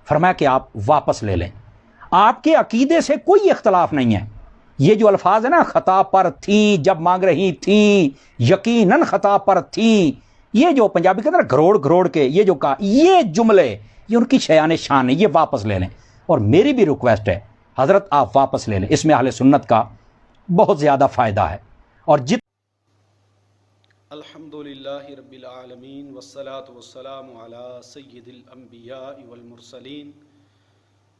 فرمایا کہ آپ واپس لے لیں. آپ کے عقیدے سے کوئی اختلاف نہیں ہے. یہ جو الفاظ ہیں نا، خطا پر تھیں جب مانگ رہی تھیں، یقیناً خطا پر تھیں، یہ جو پنجابی کے اندر گھروڑ گھروڑ کے یہ جو کہا، یہ جملے یہ ان کی شیان شان ہے، یہ واپس لے لیں. اور میری بھی ریکویسٹ ہے حضرت آپ واپس لے لیں، اس میں اہل سنت کا بہت زیادہ فائدہ ہے. اور الحمدللہ رب العالمین والصلاة والسلام علی سید الانبیاء والمرسلین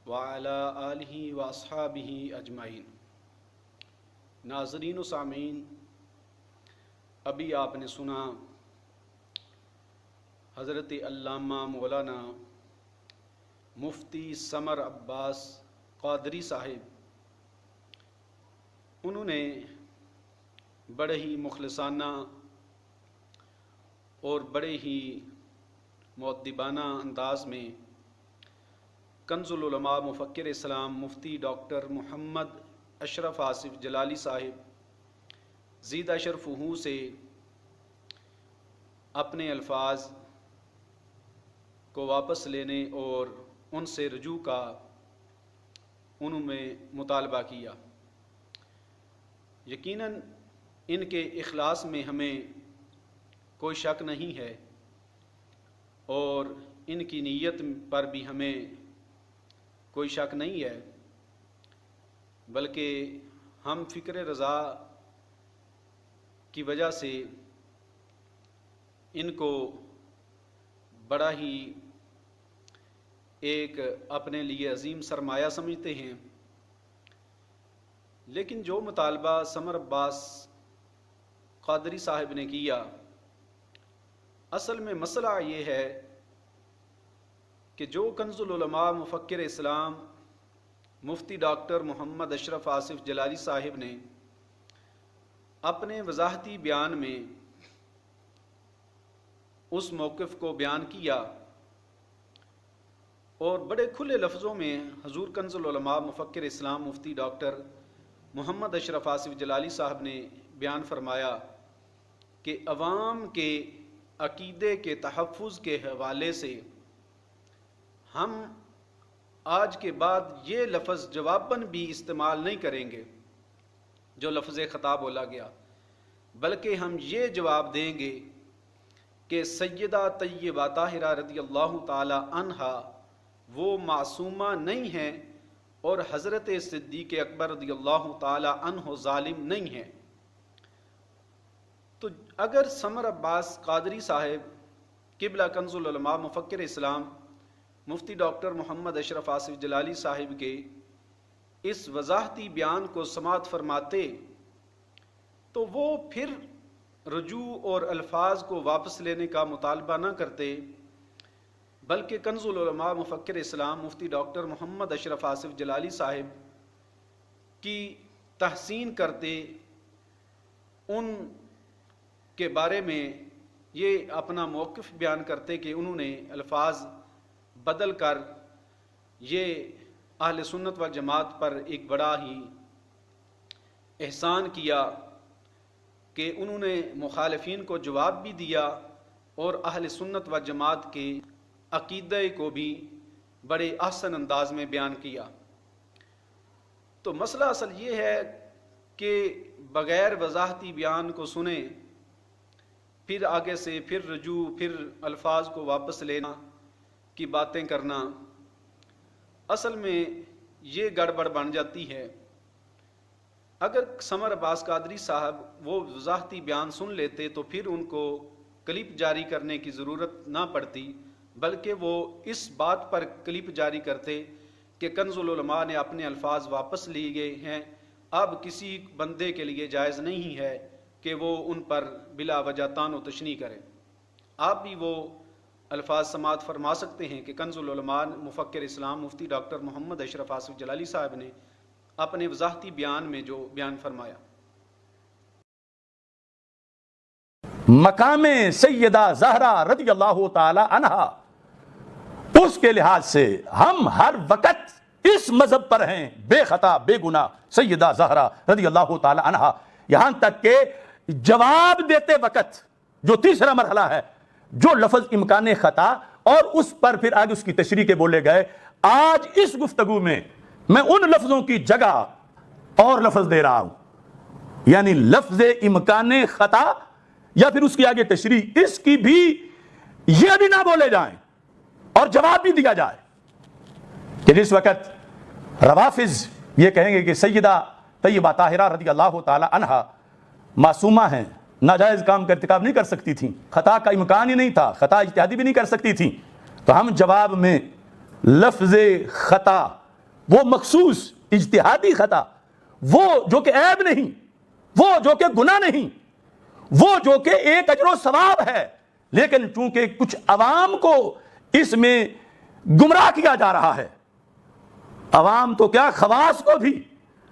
وعلی آلہ واصحابہ اجمعین. ناظرین و سامعین، ابھی آپ نے سنا حضرت علامہ مولانا مفتی سمر عباس قادری صاحب، انہوں نے بڑے ہی مخلصانہ اور بڑے ہی مؤدبانہ انداز میں کنز العلماء مفکر اسلام مفتی ڈاکٹر محمد اشرف آصف جلالی صاحب زیدہ شرفہ سے اپنے الفاظ کو واپس لینے اور ان سے رجوع کا انہوں میں مطالبہ کیا. یقیناً ان کے اخلاص میں ہمیں کوئی شک نہیں ہے، اور ان کی نیت پر بھی ہمیں کوئی شک نہیں ہے، بلکہ ہم فکر رضا کی وجہ سے ان کو بڑا ہی ایک اپنے لیے عظیم سرمایہ سمجھتے ہیں. لیکن جو مطالبہ سمر عباس قادری صاحب نے کیا، اصل میں مسئلہ یہ ہے کہ جو کنز العلماء مفکر اسلام مفتی ڈاکٹر محمد اشرف آصف جلالی صاحب نے اپنے وضاحتی بیان میں اس موقف کو بیان کیا اور بڑے کھلے لفظوں میں حضور کنز العلماء مفکر اسلام مفتی ڈاکٹر محمد اشرف آصف جلالی صاحب نے بیان فرمایا کہ عوام کے عقیدے کے تحفظ کے حوالے سے ہم آج کے بعد یہ لفظ جواباً بھی استعمال نہیں کریں گے جو لفظ خطا بولا گیا، بلکہ ہم یہ جواب دیں گے کہ سیدہ طیبہ طاہرہ رضی اللہ تعالی عنہا وہ معصومہ نہیں ہیں اور حضرت صدیق اکبر رضی اللہ تعالی عنہ ظالم نہیں ہیں. تو اگر سمر عباس قادری صاحب قبلہ کنز العلماء مفکر اسلام مفتی ڈاکٹر محمد اشرف آصف جلالی صاحب کے اس وضاحتی بیان کو سماعت فرماتے تو وہ پھر رجوع اور الفاظ کو واپس لینے کا مطالبہ نہ کرتے، بلکہ کنز العلماء مفکر اسلام مفتی ڈاکٹر محمد اشرف آصف جلالی صاحب کی تحسین کرتے، ان کے بارے میں یہ اپنا موقف بیان کرتے کہ انہوں نے الفاظ بدل کر یہ اہل سنت والجماعت پر ایک بڑا ہی احسان کیا کہ انہوں نے مخالفین کو جواب بھی دیا اور اہل سنت والجماعت کے عقیدے کو بھی بڑے احسن انداز میں بیان کیا. تو مسئلہ اصل یہ ہے کہ بغیر وضاحتی بیان کو سنیں، پھر آگے سے پھر رجوع، پھر الفاظ کو واپس لینا کی باتیں کرنا، اصل میں یہ گڑبڑ بن جاتی ہے. اگر سمر عباس قادری صاحب وہ وضاحتی بیان سن لیتے تو پھر ان کو کلپ جاری کرنے کی ضرورت نہ پڑتی، بلکہ وہ اس بات پر کلپ جاری کرتے کہ کنز العلماء نے اپنے الفاظ واپس لیے گئے ہیں، اب کسی بندے کے لیے جائز نہیں ہے کہ وہ ان پر بلا وجہ طعن و تشنیع کرے. آپ بھی وہ الفاظ سماعت فرما سکتے ہیں کہ کنز العلماء مفکر اسلام مفتی ڈاکٹر محمد اشرف آصف جلالی صاحب نے اپنے وضاحتی بیان میں جو بیان فرمایا. مقام سیدہ زہرا رضی اللہ تعالی عنہا، اس کے لحاظ سے ہم ہر وقت اس مذہب پر ہیں، بے خطا بے گناہ سیدہ زہرا رضی اللہ تعالی عنہا. یہاں تک کہ جواب دیتے وقت جو تیسرا مرحلہ ہے، جو لفظ امکان خطا اور اس پر پھر آگے اس کی تشریح کے بولے گئے. آج اس گفتگو میں میں ان لفظوں کی جگہ اور لفظ دے رہا ہوں، یعنی لفظ امکان خطا یا پھر اس کی آگے تشریح، اس کی بھی یہ بھی نہ بولے جائیں اور جواب بھی دیا جائے کہ جس وقت روافظ یہ کہیں گے کہ سیدہ طیبہ طاہرہ رضی اللہ تعالی عنہا معصومہ ہیں، ناجائز کام کا ارتکاب نہیں کر سکتی تھیں، خطا کا امکان ہی نہیں تھا، خطا اجتہادی بھی نہیں کر سکتی تھیں، تو ہم جواب میں لفظ خطا، وہ مخصوص اجتہادی خطا، وہ جو کہ عیب نہیں، وہ جو کہ گناہ نہیں، وہ جو کہ ایک اجر و ثواب ہے، لیکن چونکہ کچھ عوام کو اس میں گمراہ کیا جا رہا ہے، عوام تو کیا خواص کو بھی،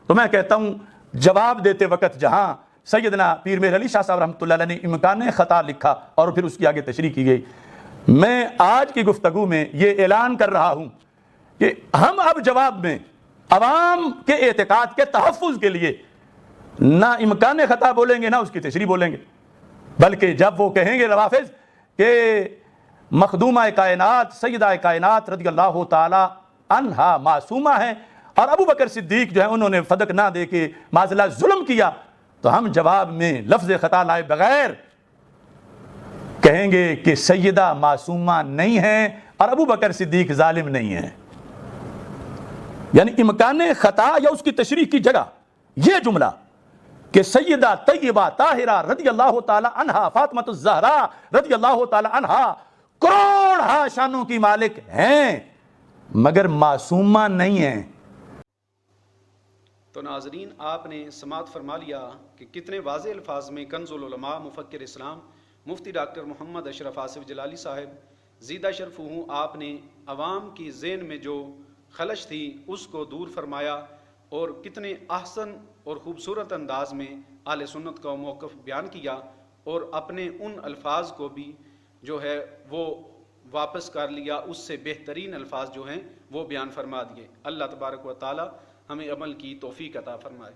تو میں کہتا ہوں جواب دیتے وقت جہاں سیدنا پیر مہر علی شاہ صاحب رحمۃ اللہ علیہ نے امکان خطا لکھا اور پھر اس کی آگے تشریح کی گئی، میں آج کی گفتگو میں یہ اعلان کر رہا ہوں کہ ہم اب جواب میں عوام کے اعتقاد کے تحفظ کے لیے نہ امکان خطا بولیں گے نہ اس کی تشریح بولیں گے، بلکہ جب وہ کہیں گے روافظ کہ مخدومہ کائنات سیدہ کائنات رضی اللہ تعالی عنہا معصومہ ہیں اور ابو بکر صدیق جو ہے انہوں نے فدق نہ دے کے معاذ اللہ ظلم کیا، تو ہم جواب میں لفظ خطا لائے بغیر کہیں گے کہ سیدہ معصومہ نہیں ہیں اور ابو بکر صدیق ظالم نہیں ہیں. یعنی امکان خطا یا اس کی تشریح کی جگہ یہ جملہ کہ سیدہ طیبہ طاہرہ رضی اللہ تعالی عنہا فاطمہ الزہرا رضی اللہ تعالی عنہا کروڑ شانوں کی مالک ہیں مگر معصومہ نہیں ہیں. تو ناظرین، آپ نے سماعت فرما لیا کہ کتنے واضح الفاظ میں کنز العلماء مفکر اسلام مفتی ڈاکٹر محمد اشرف آصف جلالی صاحب زیدہ شرف ہوں آپ نے عوام کی ذہن میں جو خلش تھی اس کو دور فرمایا اور کتنے احسن اور خوبصورت انداز میں اہل سنت کا موقف بیان کیا اور اپنے ان الفاظ کو بھی جو ہے وہ واپس کر لیا، اس سے بہترین الفاظ جو ہیں وہ بیان فرما دیے. اللہ تبارک و تعالی ہمیں عمل کی توفیق عطا فرمائے.